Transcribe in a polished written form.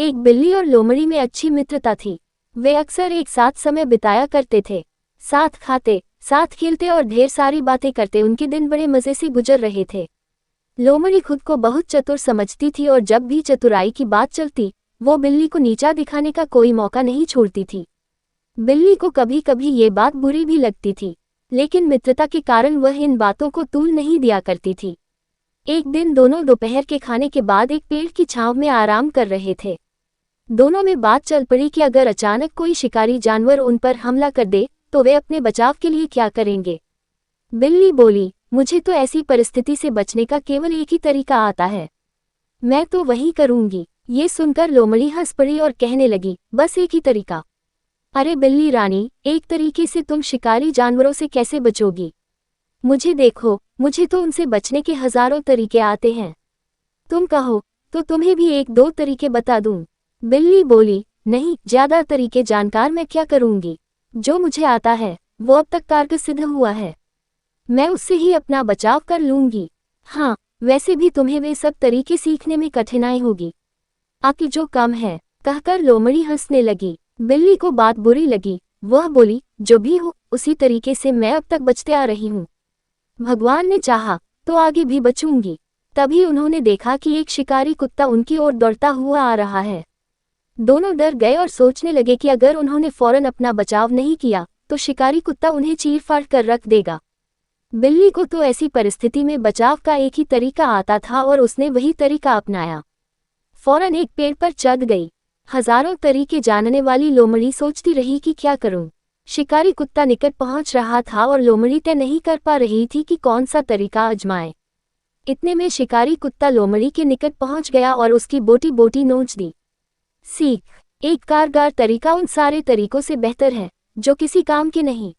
एक बिल्ली और लोमड़ी में अच्छी मित्रता थी। वे अक्सर एक साथ समय बिताया करते थे। साथ खाते, साथ खेलते और ढेर सारी बातें करते उनके दिन बड़े मजे से गुजर रहे थे। लोमड़ी खुद को बहुत चतुर समझती थी और जब भी चतुराई की बात चलती, वो बिल्ली को नीचा दिखाने का कोई मौका नहीं छोड़ती थी। बिल्ली को कभी कभी ये बात बुरी भी लगती थी, लेकिन मित्रता के कारण वह इन बातों को तूल नहीं दिया करती थी। एक दिन दोनों दोपहर के खाने के बाद एक पेड़ की छांव में आराम कर रहे थे। दोनों में बात चल पड़ी कि अगर अचानक कोई शिकारी जानवर उन पर हमला कर दे तो वे अपने बचाव के लिए क्या करेंगे। बिल्ली बोली, मुझे तो ऐसी परिस्थिति से बचने का केवल एक ही तरीका आता है, मैं तो वही करूंगी। ये सुनकर लोमड़ी हंस पड़ी और कहने लगी, बस एक ही तरीका? अरे बिल्ली रानी, एक तरीके से तुम शिकारी जानवरों से कैसे बचोगी? मुझे देखो, मुझे तो उनसे बचने के हजारों तरीके आते हैं। तुम कहो तो तुम्हें भी एक दो तरीके बता दूं। बिल्ली बोली, नहीं, ज्यादा तरीके जानकार मैं क्या करूंगी। जो मुझे आता है वो अब तक कारगर सिद्ध हुआ है, मैं उससे ही अपना बचाव कर लूंगी। हाँ, वैसे भी तुम्हें वे सब तरीके सीखने में कठिनाई होगी, अक्ल जो कम है। कहकर लोमड़ी हंसने लगी। बिल्ली को बात बुरी लगी। वह बोली, जो भी हो, उसी तरीके से मैं अब तक बचते आ रही हूँ। भगवान ने चाहा तो आगे भी बचूंगी। तभी उन्होंने देखा कि एक शिकारी कुत्ता उनकी ओर दौड़ता हुआ आ रहा है। दोनों डर गए और सोचने लगे कि अगर उन्होंने फौरन अपना बचाव नहीं किया तो शिकारी कुत्ता उन्हें चीर-फाड़ कर रख देगा। बिल्ली को तो ऐसी परिस्थिति में बचाव का एक ही तरीका आता था और उसने वही तरीका अपनाया। फौरन एक पेड़ पर चढ़ गई। हजारों तरीके जानने वाली लोमड़ी सोचती रही कि क्या करूं। शिकारी कुत्ता निकट पहुंच रहा था और लोमड़ी तय नहीं कर पा रही थी कि कौन सा तरीका आजमाए। इतने में शिकारी कुत्ता लोमड़ी के निकट पहुंच गया और उसकी बोटी बोटी नोच दी। सीख, एक कारगर तरीका उन सारे तरीकों से बेहतर है जो किसी काम के नहीं।